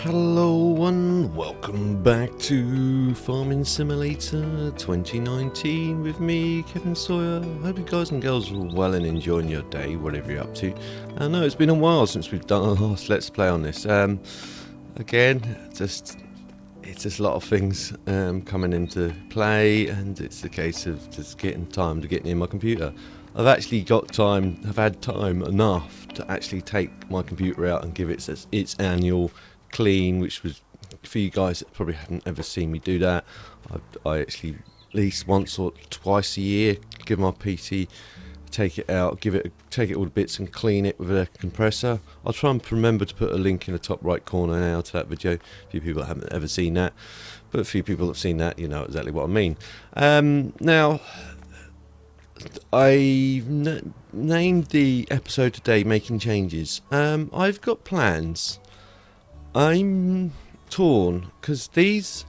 Hello and welcome back to Farming Simulator 2019 with me, Kevin Sawyer. Hope you guys and girls are well and enjoying your day, whatever you're up to. I know it's been a while since we've done our last Let's Play on this. Again, it's just a lot of things coming into play, and it's a case of just getting time to get near my computer. I've actually got time, I've had time enough to actually take my computer out and give it its annual clean, which was, for you guys that probably haven't ever seen me do that, I actually at least once or twice a year give my PC, take it out, take it all to bits and clean it with a compressor. I'll try and remember to put a link in the top right corner now to that video. A few people haven't ever seen that, but a few people have seen that, you know exactly what I mean. Now, I've named the episode today Making Changes. I've got plans. I'm torn because these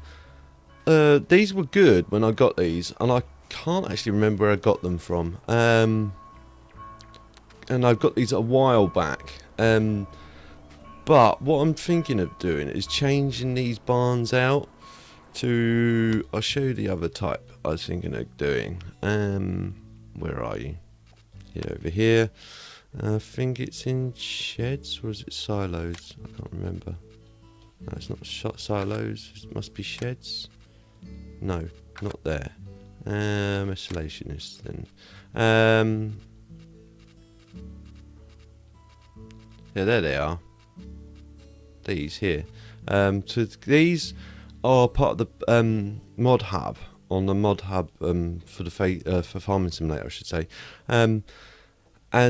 were good when I got these, and I can't actually remember where I got them from. And I've got these a while back. But what I'm thinking of doing is changing these barns out to. I'll show you the other type I was thinking of doing. Where are you? Yeah, over here. I think it's in sheds, or is it silos? I can't remember. No, it's not silos. It must be sheds. No, not there. Isolationists then. Yeah, there they are. These here. So these are part of the mod hub. On the mod hub for Farming Simulator, I should say. And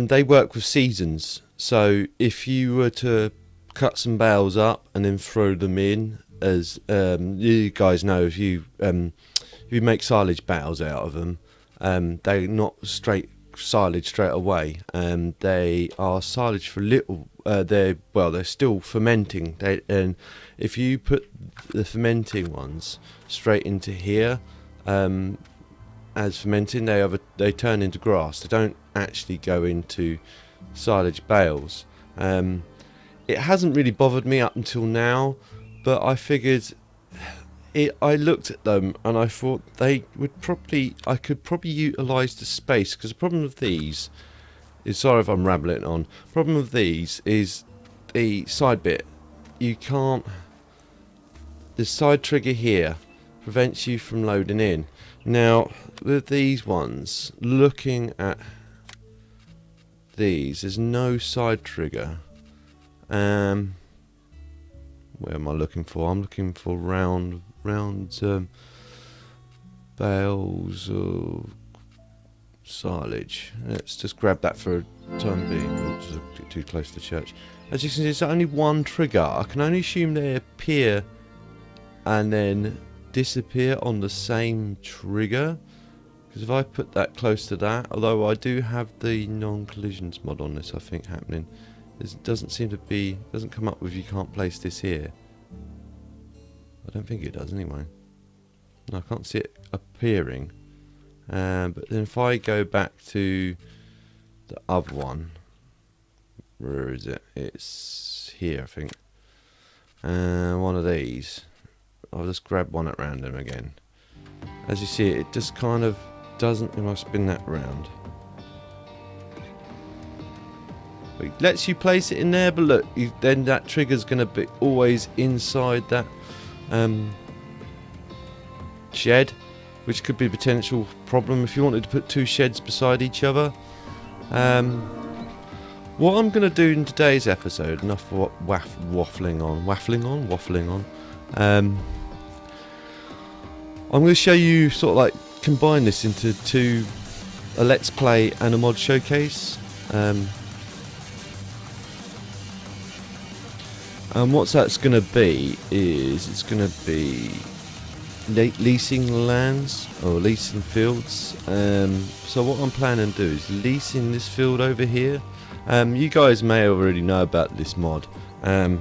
they work with seasons. So if you were to cut some bales up and then throw them in, as you guys know, if you make silage bales out of them, they're not straight silage straight away. They are silage for little. They're still fermenting. And if you put the fermenting ones straight into here, as fermenting, they turn into grass. They don't actually go into silage bales. It hasn't really bothered me up until now, but I figured I looked at them and I thought I could probably utilise the space, because the problem with these is, sorry if I'm rambling on, problem with these is the side bit. You can't, the side trigger here prevents you from loading in. Now with these ones, looking at these, there's no side trigger. Where am I looking for? I'm looking for round bales of silage. Let's just grab that for a time being. Oops, a bit too close to church. As you can see, there's only one trigger. I can only assume they appear and then disappear on the same trigger, because if I put that close to that, although I do have the non-collisions mod on this, I think, happening, it doesn't seem to be, doesn't come up with you can't place this here. I don't think it does anyway. No, I can't see it appearing. But then if I go back to the other one, where is it? It's here, I think. One of these. I'll just grab one at random again. As you see, it just kind of doesn't, when I spin that round, it lets you place it in there, but look, then that trigger's going to be always inside that shed, which could be a potential problem if you wanted to put two sheds beside each other. What I'm going to do in today's episode, enough of waffling on. I'm going to show you sort of like combine this into a let's play and a mod showcase. And what that's going to be is it's going to be leasing lands or leasing fields. So what I'm planning to do is leasing this field over here. You guys may already know about this mod. I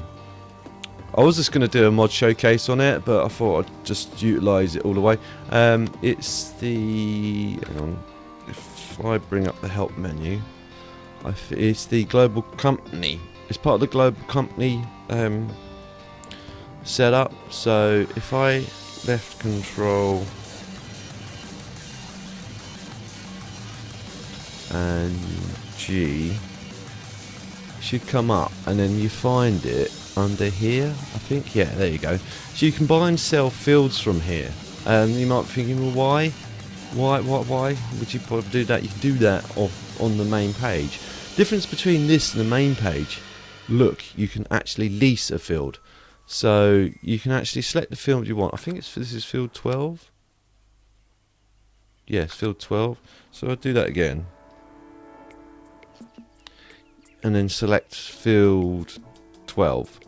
was just going to do a mod showcase on it, but I thought I'd just utilise it all the way. It's the, hang on, if I bring up the help menu, it's the Global Company. It's part of the Global Company setup. So if I left control and G, should come up, and then you find it under here, I think. Yeah, there you go. So you can buy and sell fields from here. You might be thinking, well, why would you probably do that? You can do that on the main page. Difference between this and the main page, look, you can actually lease a field. So you can actually select the field you want. I think this is field 12. Yes, field 12. So I'll do that again. And then select field 12.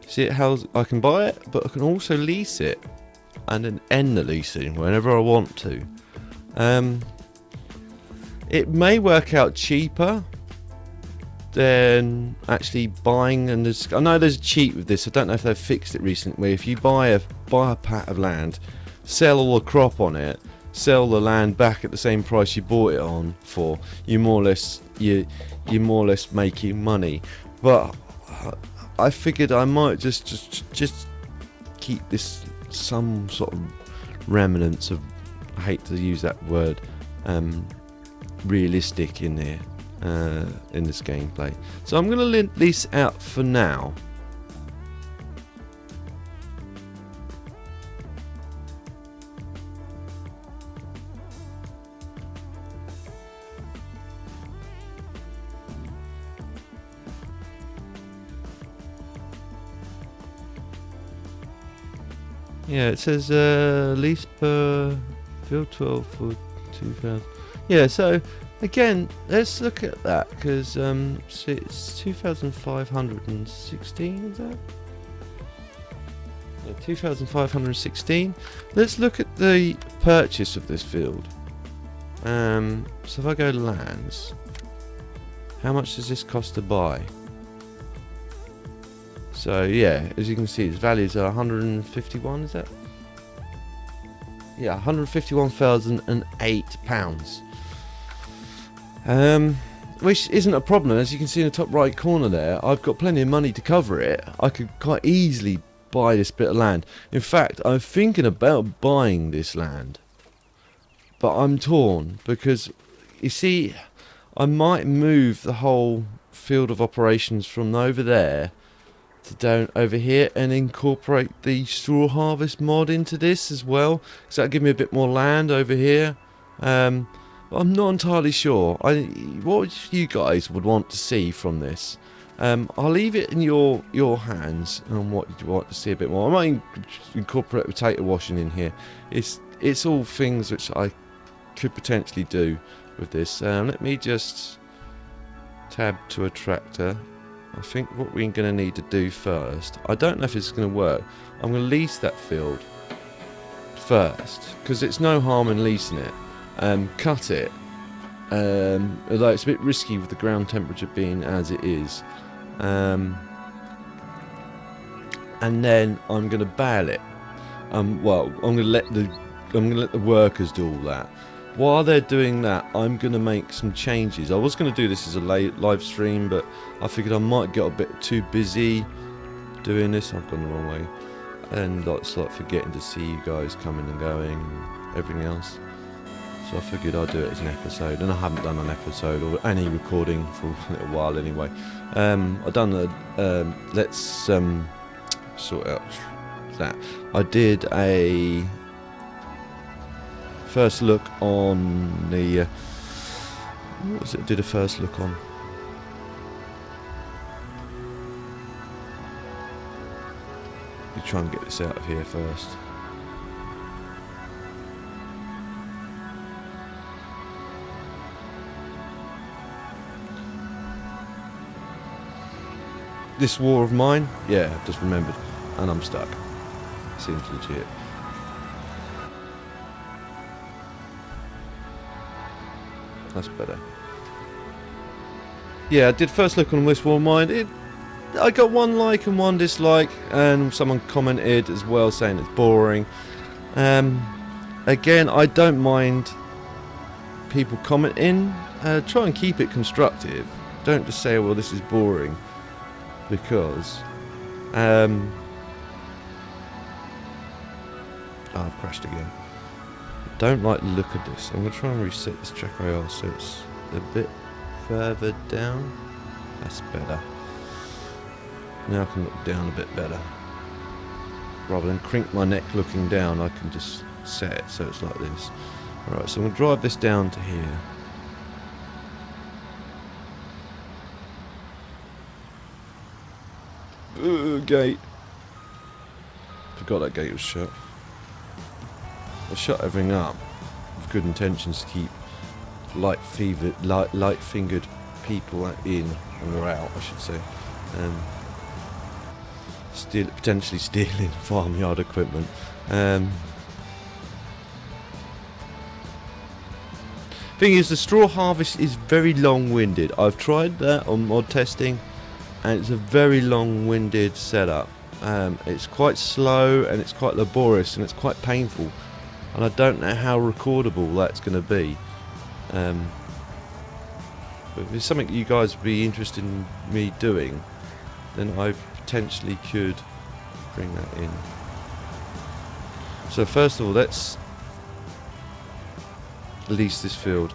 See how I can buy it, but I can also lease it. And then end the leasing whenever I want to. It may work out cheaper than actually buying, and I know there's a cheat with this. I don't know if they've fixed it recently. If you buy a pat of land, sell all the crop on it, sell the land back at the same price you bought it on for, you're more or less making money. But I figured I might just keep this some sort of remnants of, I hate to use that word, realistic in there. In this gameplay, so I'm going to lease out for now. Yeah, it says lease per field 12 for 2000. Yeah, so again, let's look at that, because it's 2,516, is that? Yeah, 2,516. Let's look at the purchase of this field. So if I go to lands, how much does this cost to buy? So yeah, as you can see, its values are 151, is that? Yeah, £151,008. Which isn't a problem. As you can see in the top right corner there, I've got plenty of money to cover it. I could quite easily buy this bit of land. In fact, I'm thinking about buying this land, but I'm torn, because you see, I might move the whole field of operations from over there to down over here and incorporate the straw harvest mod into this as well, so that'll give me a bit more land over here. But I'm not entirely sure. What you guys would want to see from this? I'll leave it in your hands on what you want to see a bit more. I might incorporate potato washing in here. It's all things which I could potentially do with this. Let me just tab to a tractor. I think what we're going to need to do first, I don't know if it's going to work. I'm going to lease that field first, because it's no harm in leasing it. Cut it, although it's a bit risky with the ground temperature being as it is, and then I'm going to bale it. Well, I'm going to let the workers do all that. While they're doing that, I'm going to make some changes. I was going to do this as a live stream, but I figured I might get a bit too busy doing this. I've gone the wrong way, and like forgetting to see you guys coming and going, and everything else. So I figured I'd do it as an episode, and I haven't done an episode or any recording for a little while anyway. I've done let's sort out that. I did a first look on the what was it? I did a first look on. Let me try and get this out of here first. This war of mine? Yeah, I've just remembered. And I'm stuck. Seems legit. That's better. Yeah, I did first look on this war of mine. I got one like and one dislike, and someone commented as well saying it's boring. Again, I don't mind people commenting. Try and keep it constructive. Don't just say, well, this is boring. Because Oh, I've crashed again. Don't like the look of this. I'm going to try and reset this track IR so it's a bit further down. That's better. Now I can look down a bit better. Rather than crink my neck looking down, I can just set it so it's like this. Alright, so I'm going to drive this down to here. Gate. Forgot that gate was shut. I shut everything up with good intentions to keep light-fingered people in or out, I should say. Potentially stealing farmyard equipment. Thing is, the straw harvest is very long-winded. I've tried that on mod testing, and it's a very long-winded setup. It's quite slow and it's quite laborious and it's quite painful, and I don't know how recordable that's going to be. But if it's something you guys would be interested in me doing, then I potentially could bring that in. So first of all, let's lease this field.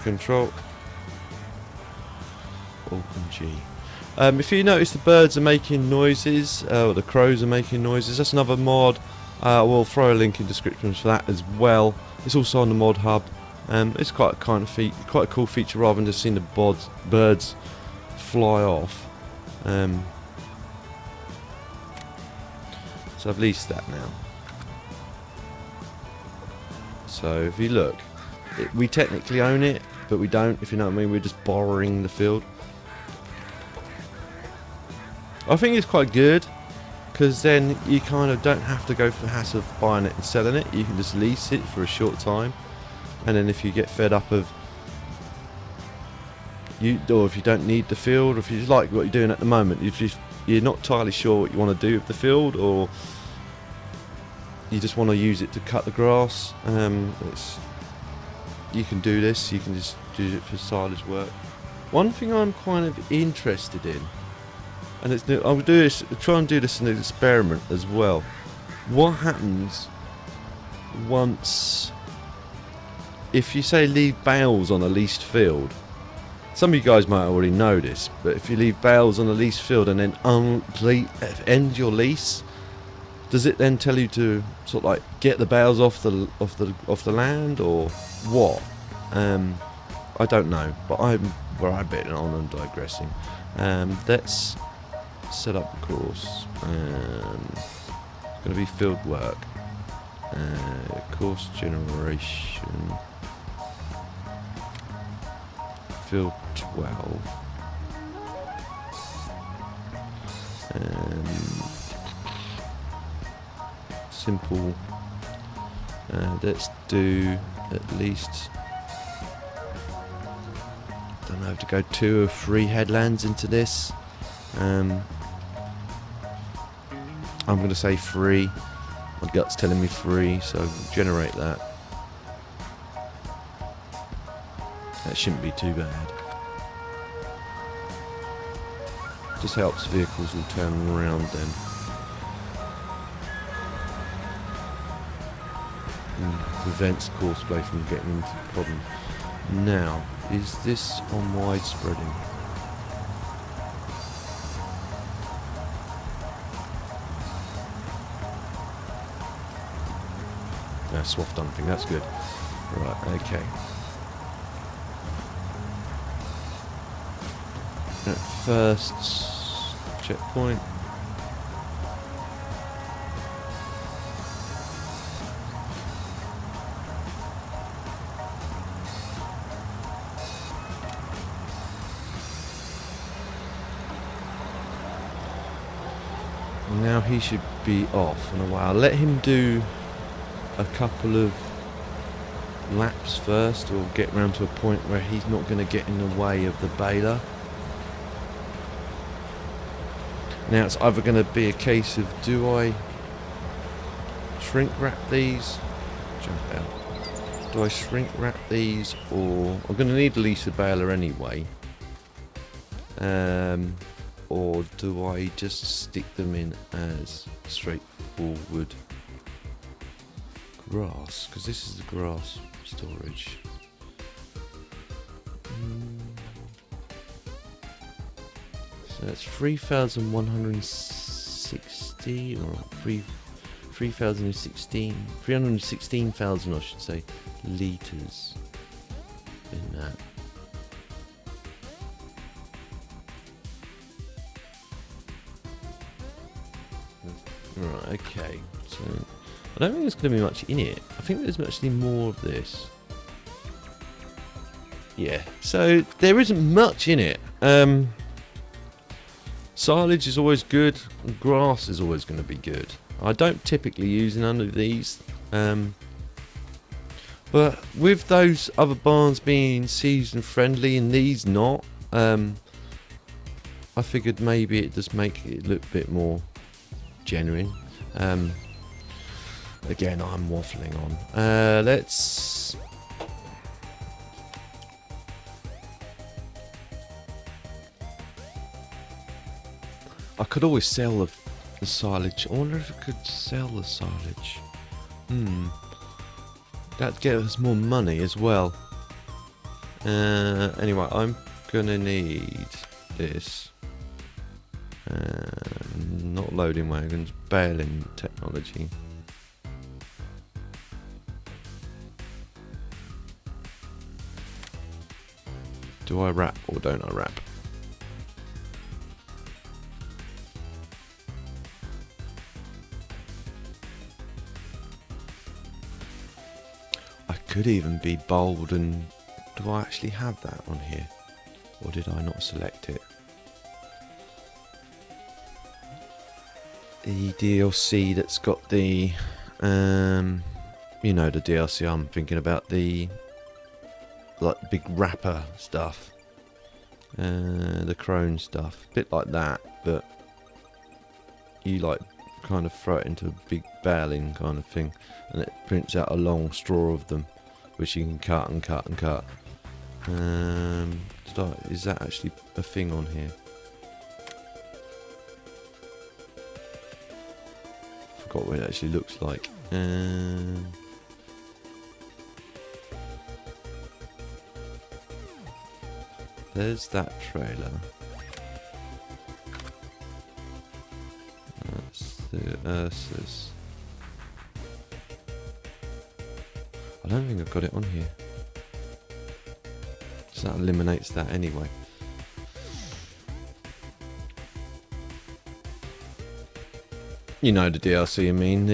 Control Alt and G. If you notice the birds are making noises, or the crows are making noises, that's another mod. We'll throw a link in descriptions for that as well. It's also on the mod hub. It's quite a quite a cool feature rather than just seeing the birds fly off. So I've leased that now. So if you look, we technically own it, but we don't, if you know what I mean. We're just borrowing the field. I think it's quite good, because then you kind of don't have to go for the hassle of buying it and selling it. You can just lease it for a short time, and then if you get fed up of or if you don't need the field, or if you like what you're doing at the moment, you're not entirely sure what you want to do with the field, or you just want to use it to cut the grass, you can do this. You can just do it for silage work. One thing I'm kind of interested in, and I'll try and do this in an experiment as well. What happens if you say leave bales on a leased field? Some of you guys might already know this, but if you leave bales on a leased field and then end your lease, does it then tell you to sort of like get the bales off the land, or what? I don't know, but I'm bit on and digressing. Let's set up a course. It's going to be field work. Course generation. Field 12. Simple. Let's do at least, don't know, to go 2 or 3 headlands into this. I'm going to say 3. My gut's telling me 3, so generate that. That shouldn't be too bad. Just helps vehicles will turn around then. And prevents courseplay from getting into problems. Now, is this on widespreading? Swath dumping, that's good. Right, okay. At first checkpoint. Now he should be off in a while. Let him do a couple of laps first, or get round to a point where he's not going to get in the way of the baler. Now it's either going to be a case of, do I shrink wrap these? Jump out. Do I shrink wrap these, or I'm going to need to lease a baler anyway. Or do I just stick them in as straightforward grass, because this is the grass storage. So that's 3,160 or 316,000 I should say litres in that. Right, okay. So I don't think there's going to be much in it. I think there's actually more of this. Yeah, so there isn't much in it. Silage is always good, and grass is always going to be good. I don't typically use none of these, but with those other barns being season friendly and these not, I figured maybe it does make it look a bit more genuine. Again, I'm waffling on. Let's. I could always sell the silage. I wonder if I could sell the silage. That'd get us more money as well. Anyway, I'm gonna need this. Not loading wagons, baling technology. Do I wrap or don't I wrap? I could even be bold and... Do I actually have that on here? Or did I not select it? The DLC that's got the... you know, the DLC I'm thinking about, the... like big wrapper stuff. The crone stuff. A bit like that, but... you like kind of throw it into a big baling kind of thing. And it prints out a long straw of them, which you can cut and cut and cut. Is that actually a thing on here? Forgot what it actually looks like. There's that trailer. That's the Ursus. I don't think I've got it on here. So that eliminates that anyway. You know the DLC, I mean,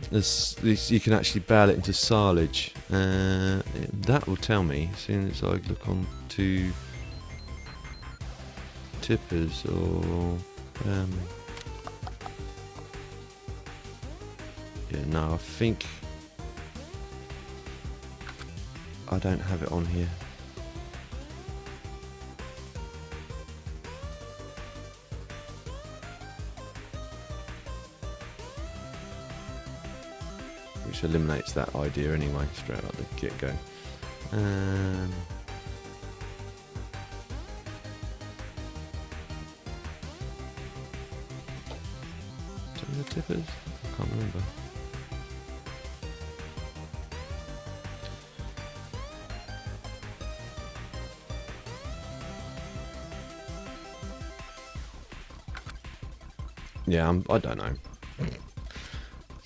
this you can actually bale it into silage. That will tell me as soon as I look on to tippers or yeah, no, I think I don't have it on here. Which eliminates that idea anyway, straight out the get-go. The tippers? I can't remember. Yeah, I don't know.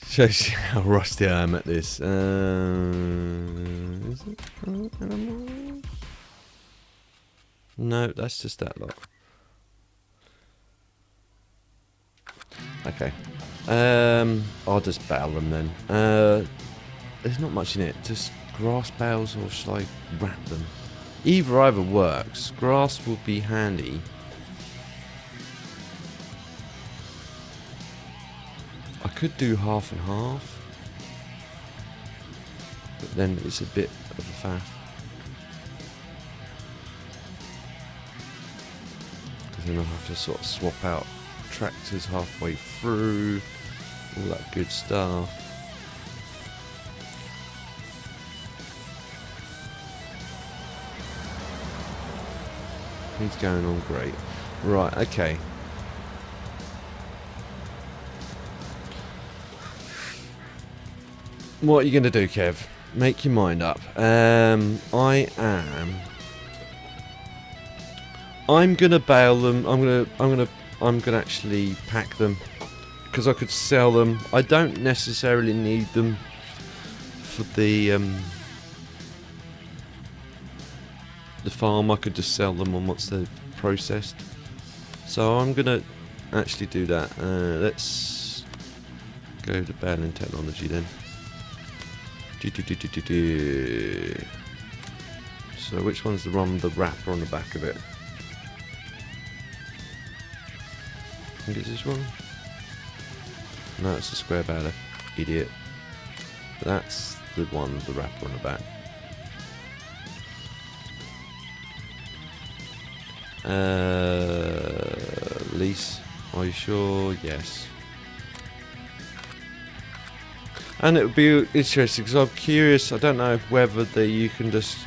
Shows you how rusty I am at this. Is it animals? No, that's just that lot. Okay. I'll just bale them then. There's not much in it. Just grass bales, or should I wrap them? Either works. Grass will be handy. I could do half and half, but then it's a bit of a faff. Because then I'll have to sort of swap out tractors halfway through, all that good stuff. He's going on great. Right, okay. What are you going to do, Kev? Make your mind up. I'm gonna bale them. I'm gonna actually pack them because I could sell them. I don't necessarily need them for the farm. I could just sell them on once they're processed. So I'm gonna actually do that. Let's go to baling technology then. So which one's the one with the wrapper on the back of it? I think it's this one. No, it's a square baler. Idiot. That's the one with the wrapper on the back. Lease. Are you sure? Yes. And it would be interesting because I'm curious. I don't know whether you can just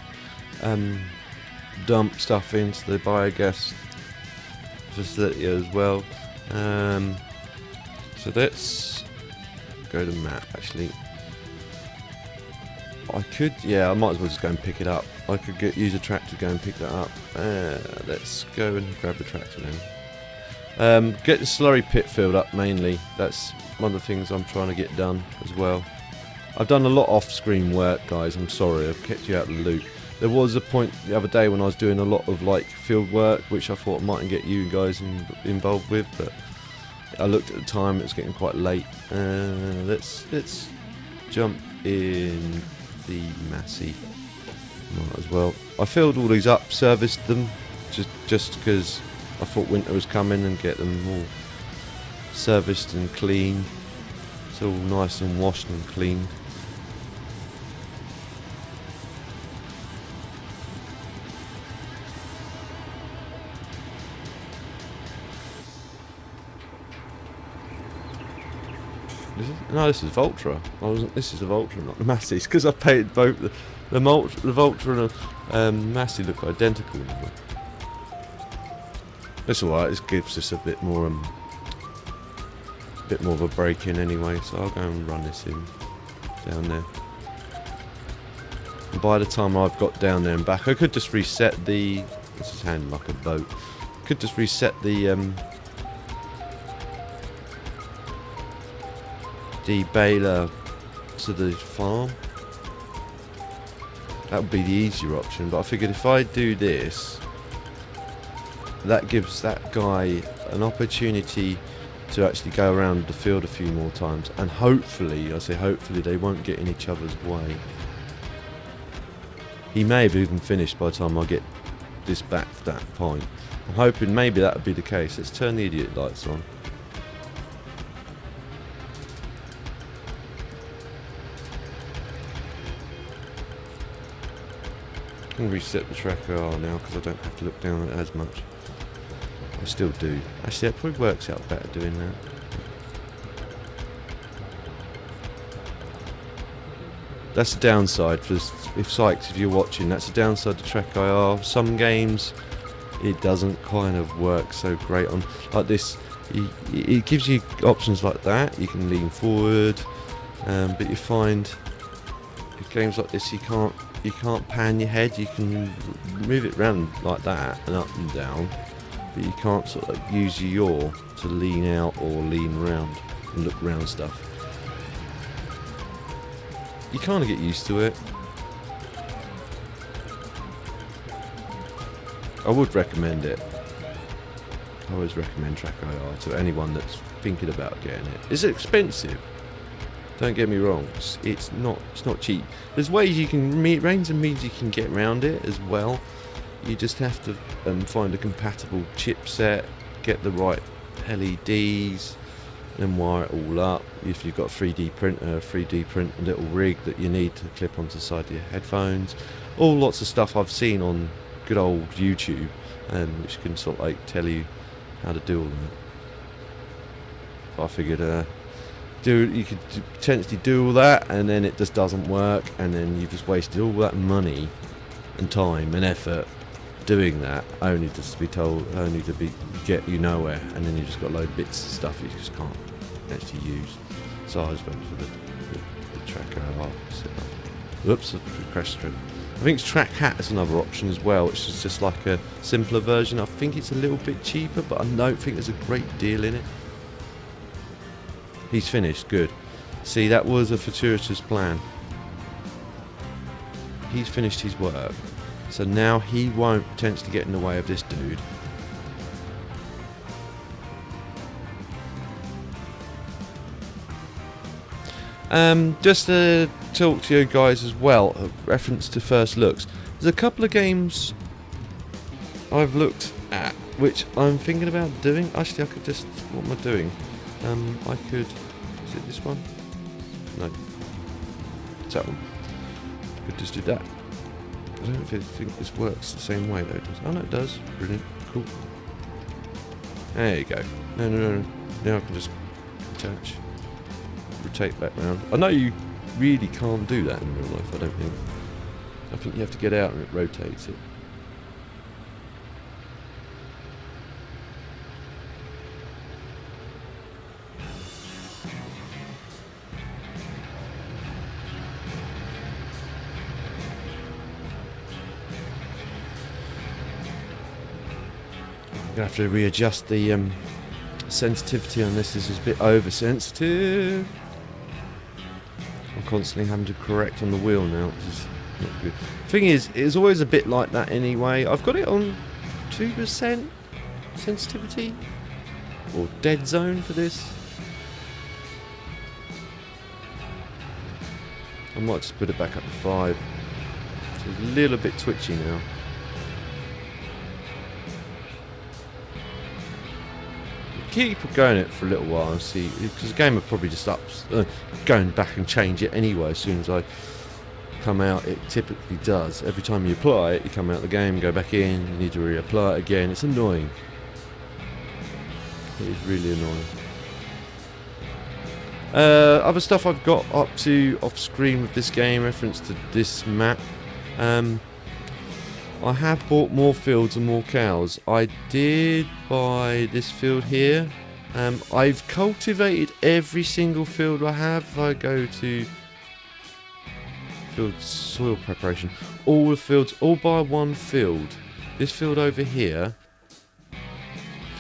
dump stuff into the biogas facility as well. So let's go to map. Actually, I could. Yeah, I might as well just go and pick it up. I could use a tractor to go and pick that up. Let's go and grab the tractor then. Get the slurry pit filled up mainly. That's one of the things I'm trying to get done as well. I've done a lot off-screen work, guys. I'm sorry, I've kept you out of the loop. There was a point the other day when I was doing a lot of like field work, which I thought I mightn't get you guys involved with, but I looked at the time; it was getting quite late. Let's jump in the Massey. Might as well. I filled all these up, serviced them, just because I thought winter was coming, and get them all serviced and cleaned. It's all nice and washed and cleaned. No, this is Voltra. This is the Voltra, not the Massey's, because I painted both the Voltra and Massey look identical. It's alright. This gives us a bit more of a break in anyway. So I'll go and run this in down there. And by the time I've got down there and back, I could just reset the. This is handling like a boat. Could just reset the baler to the farm. That would be the easier option, but I figured if I do this, that gives that guy an opportunity to actually go around the field a few more times, and hopefully, I say hopefully, they won't get in each other's way. He may have even finished by the time I get this back to that point. I'm hoping maybe that would be the case. Let's turn the idiot lights on. I can reset the tracker now because I don't have to look down at it as much. I still do. Actually, that probably works out better doing that. That's the downside for this, if you're watching. That's the downside to track IR. Some games it doesn't kind of work so great on like this. It gives you options like that. You can lean forward, but you find in games like this you can't pan your head. You can move it around like that and up and down, but you can't sort of use your yaw to lean out or lean around and look around stuff. You kind of get used to it. I would recommend it. I always recommend Track IR to anyone that's thinking about getting it. Is it expensive? Don't get me wrong. It's not cheap. There's ways you can range and means you can get around it as well. You just have to find a compatible chipset, get the right LEDs, and wire it all up. If you've got a 3D printer, a 3D print a little rig that you need to clip onto the side of your headphones. All lots of stuff I've seen on good old YouTube, which can sort of like tell you how to do all that. I figured you could potentially do all that, and then it just doesn't work, and then you've just wasted all that money and time and effort doing that, only just to be told, get you nowhere, and then you just got a load of bits of stuff you just can't actually use. So I just went for the tracker. Whoops, I crashed through. I think track hat is another option as well, which is just like a simpler version. I think it's a little bit cheaper, but I don't think there's a great deal in it. He's finished, good. See, that was a fortuitous plan. He's finished his work, so now he won't potentially get in the way of this dude. Just to talk to you guys as well, a reference to first looks. There's a couple of games I've looked at which I'm thinking about doing. Actually, I could just, what am I doing? I could, is it this one? No, it's that one. I could just do that. I don't think this works the same way though. Oh no, it does. Brilliant, cool. There you go. No. Now I can just attach. Rotate back round. I know you really can't do that in real life, I don't think. I think you have to get out and it rotates it. I'm going to have to readjust the sensitivity on this. This is a bit oversensitive. I'm constantly having to correct on the wheel now, which is not good. Thing is, it's always a bit like that anyway. I've got it on 2% sensitivity, or dead zone for this. I might just put it back up to 5. It's a little bit twitchy now. Keep going it for a little while and see, because the game will probably just going back and change it anyway. As soon as I come out, it typically does. Every time you apply it, you come out of the game, go back in, you need to reapply it again. It's annoying. It is really annoying. Other stuff I've got up to off screen with this game, reference to this map. I have bought more fields and more cows. I did buy this field here. I've cultivated every single field I have. If I go to field soil preparation, all the fields, all by one field. This field over here,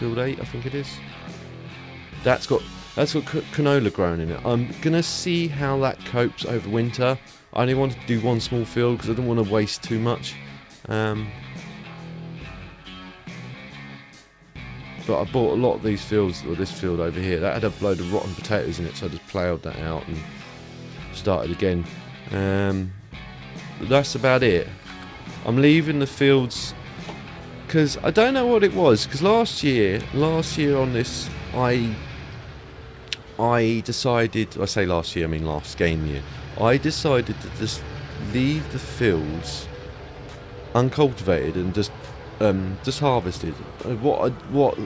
field 8 I think it is. That's got canola grown in it. I'm gonna see how that copes over winter. I only wanted to do one small field because I didn't want to waste too much. But I bought a lot of these fields, or this field over here, that had a load of rotten potatoes in it, so I just ploughed that out and started again. But that's about it. I'm leaving the fields because I don't know what it was, because last year on this I decided, I say last year, I mean last game year, I decided to just leave the fields uncultivated and just harvested. What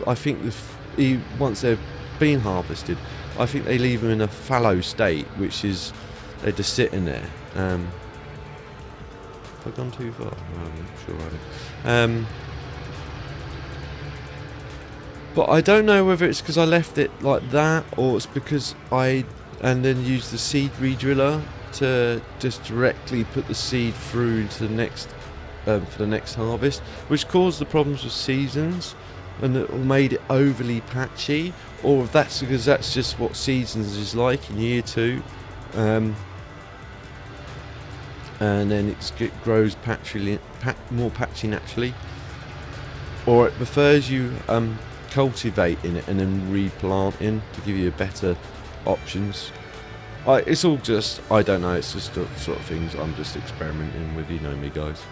I think once they've been harvested, I think they leave them in a fallow state, which is they're just sitting there. Have I gone too far? No, I'm not sure I have. But I don't know whether it's because I left it like that, or it's because I then used the seed redriller to just directly put the seed through into the next for the next harvest, which caused the problems with seasons and it made it overly patchy, or if that's because that's just what seasons is like in year 2, and then it grows more patchy naturally, or it prefers you cultivating it and then replanting to give you better options. It's all just, I don't know, it's just the sort of things I'm just experimenting with, you know me guys.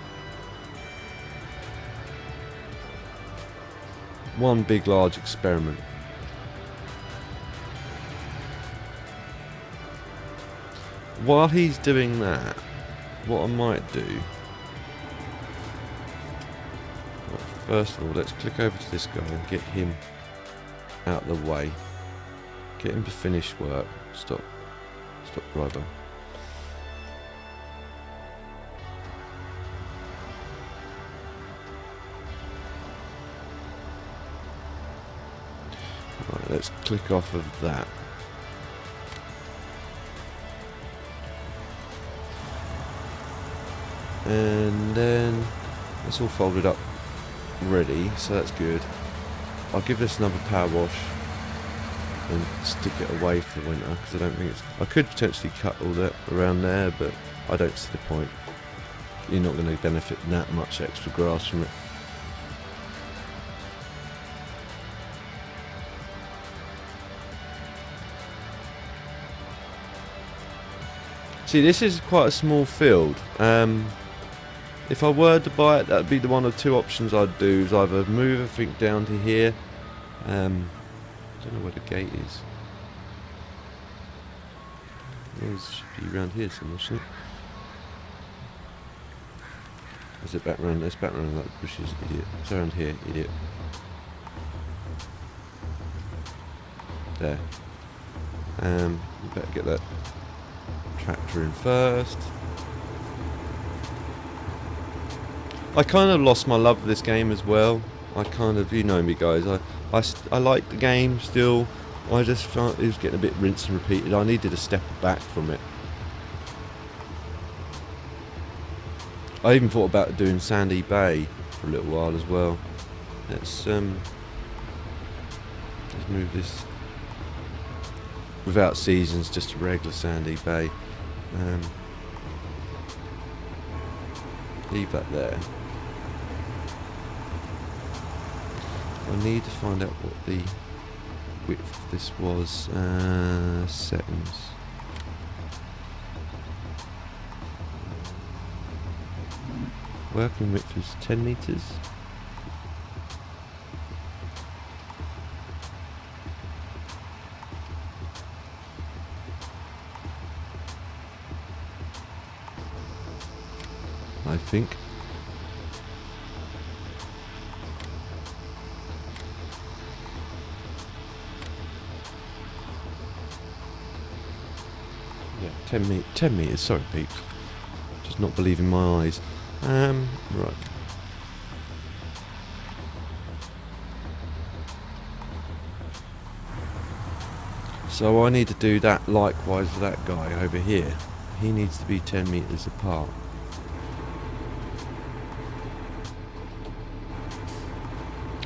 One big large experiment. While he's doing that, what I might do, well, first of all, let's click over to this guy and get him out of the way. Get him to finish work. Stop driver. Right, let's click off of that. And then it's all folded up ready, so that's good. I'll give this another power wash and stick it away for the winter, because I don't think it's... I could potentially cut all that around there, but I don't see the point. You're not going to benefit that much extra grass from it. See, this is quite a small field. If I were to buy it, that would be the one of two options I'd do. Is either move everything down to here. I don't know where the gate is. It should be around here somewhere, shouldn't it? Is it back round? It's back round like bushes, idiot. It's around here, idiot. There. Better get that tractor in first. I kind of lost my love for this game as well. I kind of, you know me guys, I like the game still. I just felt it was getting a bit rinsed and repeated. I needed a step back from it. I even thought about doing Sandy Bay for a little while as well. Let's move this without seasons, just a regular Sandy Bay. Leave that there. I need to find out what the width of this was. Settings. Working width is 10 meters. I think. Yeah, 10 meters. Sorry, Pete. Just not believing my eyes. Right. So I need to do that likewise for that guy over here. He needs to be 10 meters apart.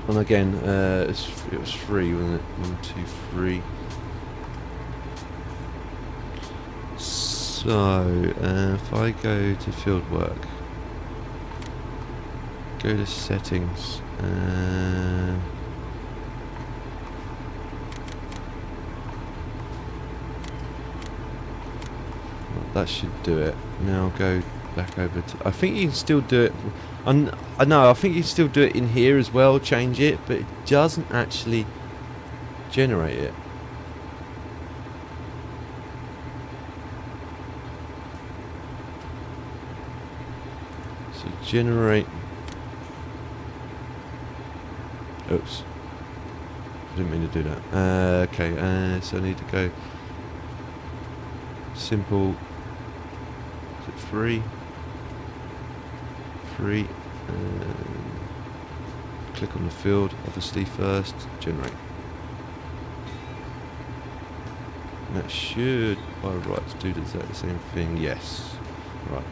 And again, it was 3, wasn't it? 1, 2, 3. So, if I go to field work, go to settings, that should do it. Now go back over to... I think you can still do it... I know, I think you can still do it in here as well, change it, but it doesn't actually generate it. So generate... Oops. Didn't mean to do that. Okay, so I need to go... Simple... Is it 3? 3. Click on the field, obviously first, generate. And that should, by rights, do the exact same thing. Yes. Right.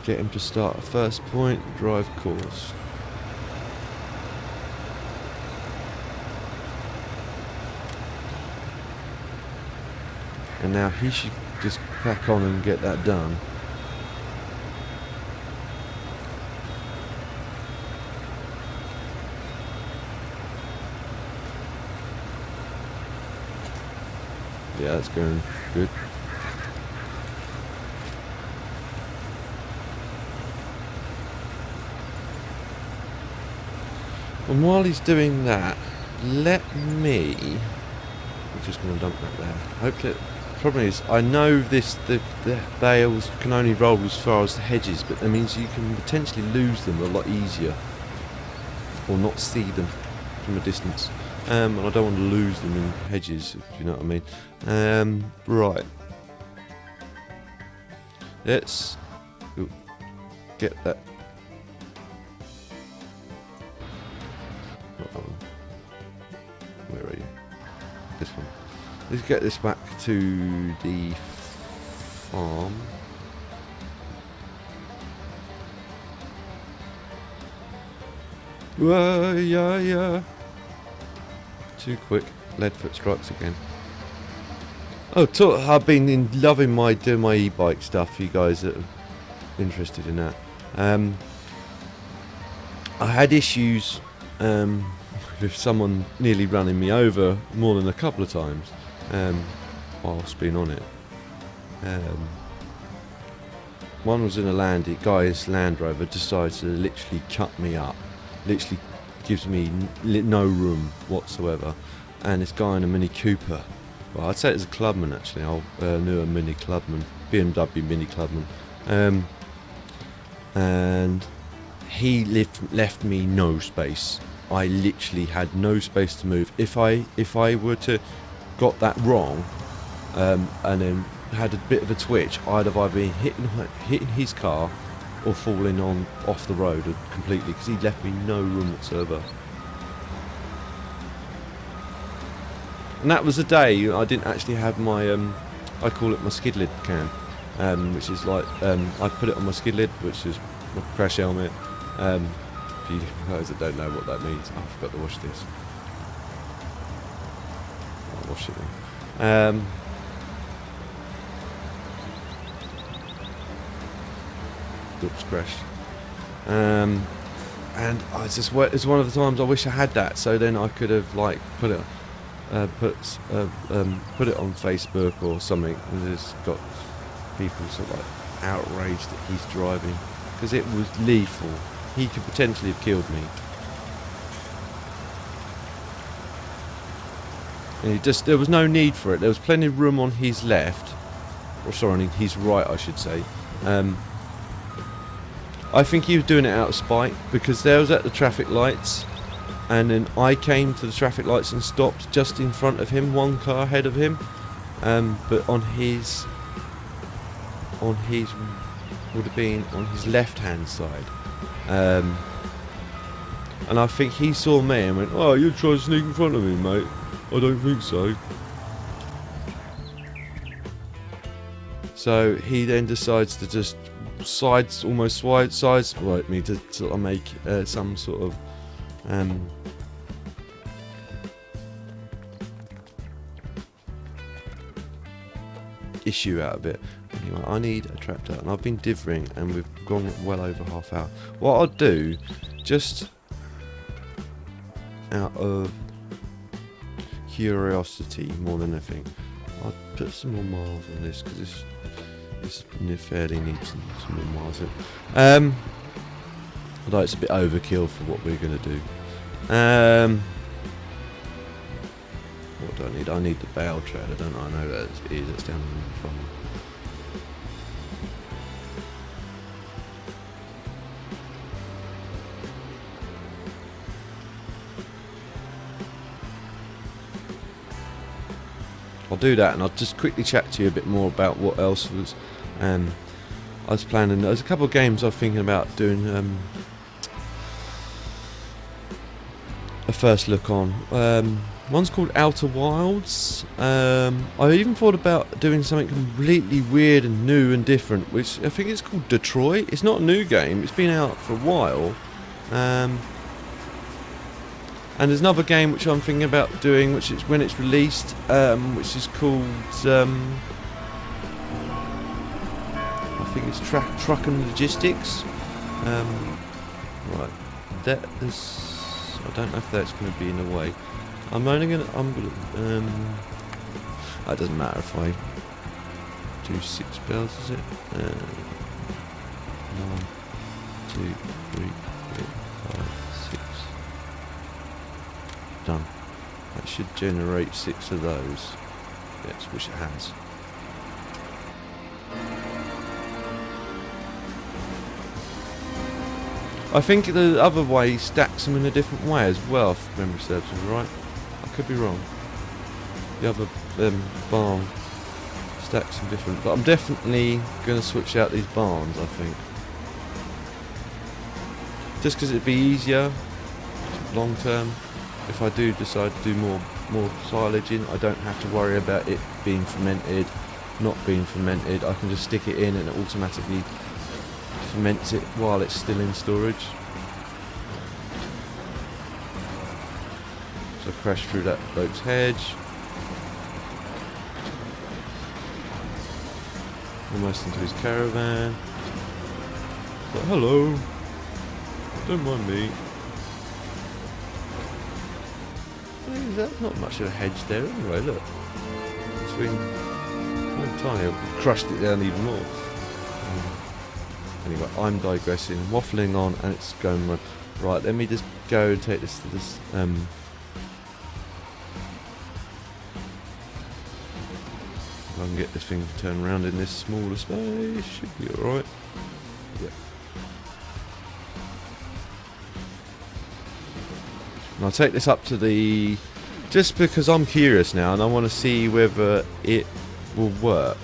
Get him to start at first point, drive course. And now he should just crack on and get that done. Yeah, that's going good. And while he's doing that, let me... I'm just going to dump that there. Hopefully, the problem is, I know the bales can only roll as far as the hedges, but that means you can potentially lose them a lot easier. Or not see them from a distance. And I don't want to lose them in hedges, if you know what I mean. Right. Let's get that. Where are you? This one. Let's get this back to the farm. Yeah. Too quick. Leadfoot strikes again. Oh, I've been loving doing my e-bike stuff. You guys that are interested in that. I had issues with someone nearly running me over more than a couple of times whilst being on it. One was in a guy's Land Rover decides to literally cut me up. Literally gives me no room whatsoever. And this guy in a Mini Cooper. Well, I'd say it's a Clubman actually. I knew a Mini Clubman, BMW Mini Clubman. And he left me no space. I literally had no space to move. If I were to got that wrong, and then had a bit of a twitch, I'd have either been hitting his car or falling off the road completely, because he left me no room whatsoever. And that was the day I didn't actually have my I call it my skid lid cam, which is like I put it on my skid lid, which is my crash helmet. For you guys that don't know what that means, I forgot to wash this. I'll wash it then. Oops, crashed. And it's one of the times I wish I had that, so then I could have like put it on Facebook or something, and it's got people sort of like outraged that he's driving, because it was lethal. He could potentially have killed me. And there was no need for it. There was plenty of room on his left, or sorry, on his right, I should say. I think he was doing it out of spite, because there was at the traffic lights, and then I came to the traffic lights and stopped just in front of him, one car ahead of him, but on his would have been on his left hand side, and I think he saw me and went, "Oh, you're trying to sneak in front of me, mate." I don't think so. So he then decides to just sideswipe me to sort of make some sort of issue out of it. Anyway, I need a tractor, and I've been dithering, and we've gone well over half hour. What I'll do, just out of curiosity more than anything, I'll put some more miles on this, because this fairly needs some more miles in. Although it's a bit overkill for what we're going to do. What do I need? I need the Bale trailer, don't I? I know that it's down in front. I'll do that, and I'll just quickly chat to you a bit more about what else was I was planning. There's a couple of games I'm thinking about doing a first look on. One's called Outer Wilds. I even thought about doing something completely weird and new and different, which I think it's called Detroit. It's not a new game, it's been out for a while. And there's another game which I'm thinking about doing, which is when it's released, which is called I think it's Truck and Logistics. Right, that is. I don't know if that's going to be in the way. I'm gonna. It doesn't matter if I do 6 bells, is it? 1, 2, 3, 4, 5, 6. Done. That should generate 6 of those. Yes, which it has. I think the other way stacks them in a different way as well, if memory serves me right. I could be wrong. The other barn stacks them different, but I'm definitely going to switch out these barns, I think. Just because it'd be easier long term. If I do decide to do more silage in, I don't have to worry about it being fermented not being fermented, I can just stick it in and it automatically ferments it while it's still in storage. So I crashed through that bloke's hedge. Almost into his caravan. But hello, don't mind me. There's not much of a hedge there anyway, look. Between tiny, I've crushed it down even more. Anyway, I'm digressing, waffling on, and it's going wrong. Right, let me just go and take this to this. If I can get this thing turned around in this smaller space, should be alright. Yep. And I'll take this up to the... just because I'm curious now and I want to see whether it will work.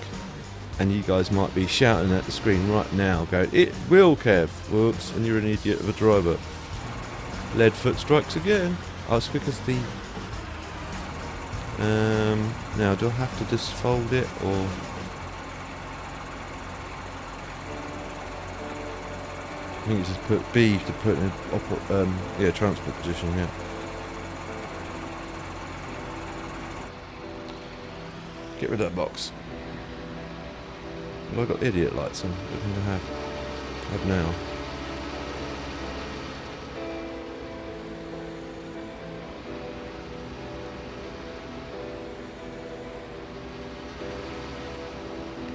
And you guys might be shouting at the screen right now going, it will, Kev. Whoops, and you're an idiot of a driver. Lead foot strikes again. Oh, it's because the... now, do I have to just fold it, or... I think it's just put B to put in transport position, yeah. Get rid of that box. Have I got idiot lights on? What do I have now?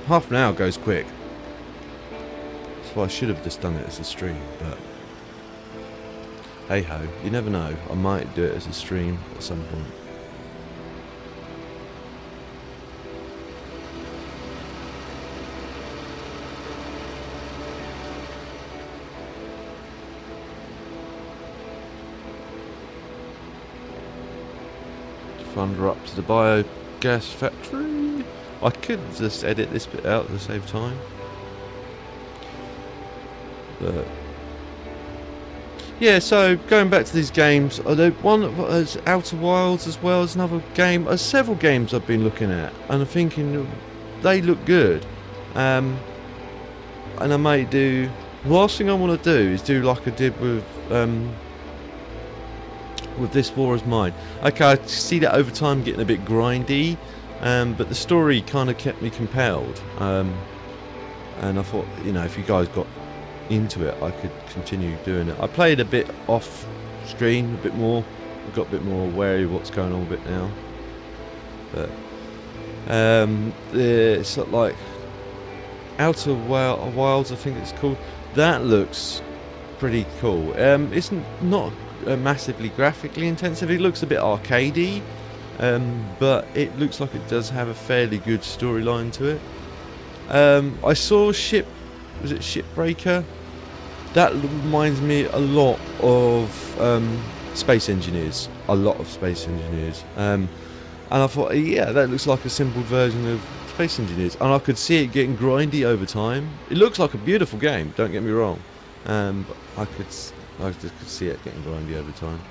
Half an hour goes quick. So I should have just done it as a stream, but hey ho, you never know. I might do it as a stream at some point. Thunder up to the biogas factory. I could just edit this bit out to save time. But yeah, so going back to these games, one is Outer Wilds as well as another game. There's several games I've been looking at, and I'm thinking they look good. And I may do. The last thing I want to do is do like I did with This War Is Mine. Okay, I see that over time getting a bit grindy, but the story kind of kept me compelled. And I thought, you know, if you guys got into it, I could continue doing it. I played a bit off screen, a bit more. I got a bit more wary of what's going on a bit now. But it's like Outer Wilds, I think it's called. That looks pretty cool. It's not massively graphically intensive. It looks a bit arcadey, but it looks like it does have a fairly good storyline to it. I saw was it Shipbreaker? That reminds me a lot of Space Engineers. A lot of Space Engineers. And I thought, yeah, that looks like a simple version of Space Engineers. And I could see it getting grindy over time. It looks like a beautiful game, don't get me wrong. But I just could see it getting grindy over time.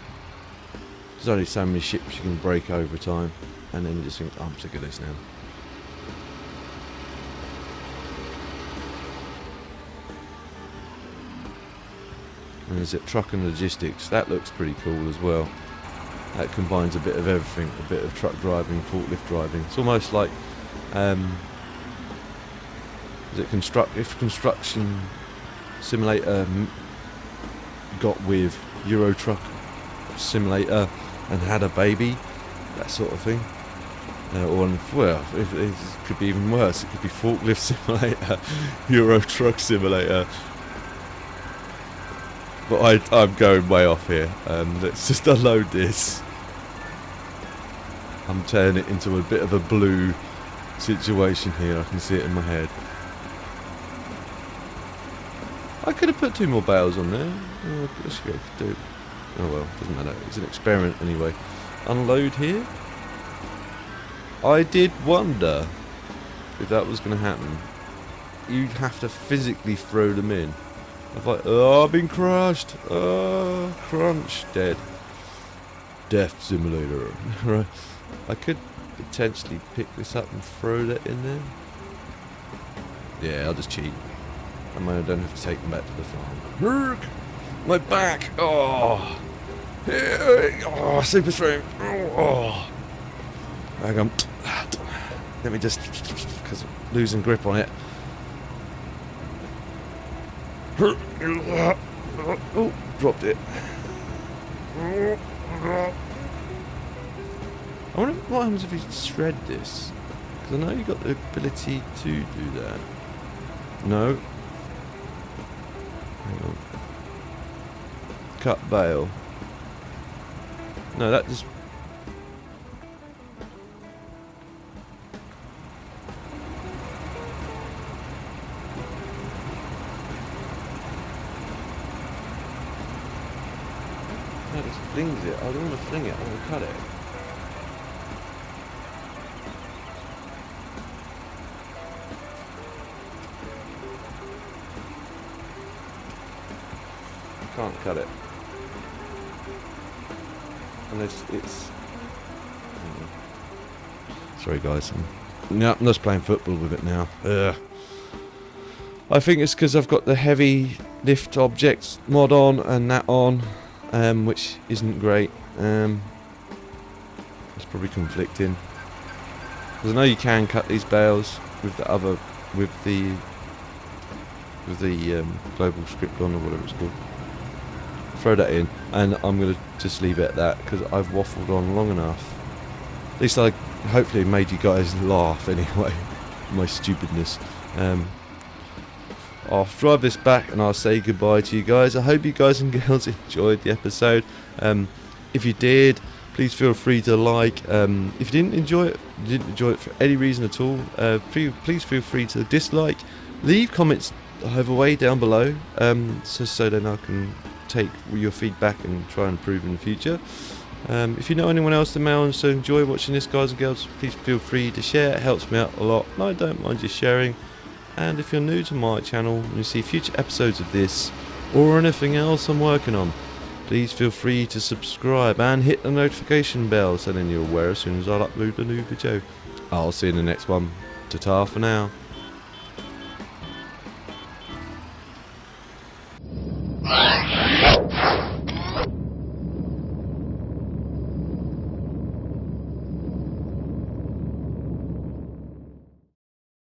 There's only so many ships you can break over time. And then you just think, oh, I'm sick of this now. And is it truck and logistics? That looks pretty cool as well. That combines a bit of everything, a bit of truck driving, forklift driving. It's almost like, is it construction simulator got with Euro Truck Simulator and had a baby, that sort of thing. If it could be even worse. It could be forklift simulator, Euro Truck Simulator. But I'm going way off here. Let's just unload this. I'm turning it into a bit of a blue situation here. I can see it in my head. I could have put 2 more bales on there. Oh, let's go do. Oh well, doesn't matter. It's an experiment anyway. Unload here. I did wonder if that was going to happen. You'd have to physically throw them in. I thought, oh, I've been crushed. Oh, crunch, dead. Death simulator. Right. I could potentially pick this up and throw that in there. Yeah, I'll just cheat. And I don't have to take them back to the farm. Herk! My back! Oh! Oh, super strength! Oh! Hang on. Let me just... because I'm losing grip on it. Oh, dropped it. I wonder what happens if you shred this. Because I know you got the ability to do that. No. Hang on. Cut Bale. No, that just... that just flings it. I don't want to fling it, I want to cut it. Can't cut it unless it's sorry guys, I'm just playing football with it now. I think it's because I've got the heavy lift objects mod on and that on, which isn't great. It's probably conflicting because I know you can cut these bales with the other with the global script on or whatever it's called. Throw that in, and I'm going to just leave it at that because I've waffled on long enough. At least I hopefully made you guys laugh anyway. My stupidness. I'll drive this back and I'll say goodbye to you guys. I hope you guys and girls enjoyed the episode. If you did, please feel free to like. If you didn't enjoy it for any reason at all, please feel free to dislike. Leave comments either way down below, so then I can take your feedback and try and improve in the future. If you know anyone else that may also enjoy watching this, guys and girls, please feel free to share. It helps me out a lot and I don't mind you sharing. And if you're new to my channel and you see future episodes of this or anything else I'm working on, please feel free to subscribe and hit the notification bell so then you're aware as soon as I upload a new video. I'll see you in the next one. Ta-ta for now.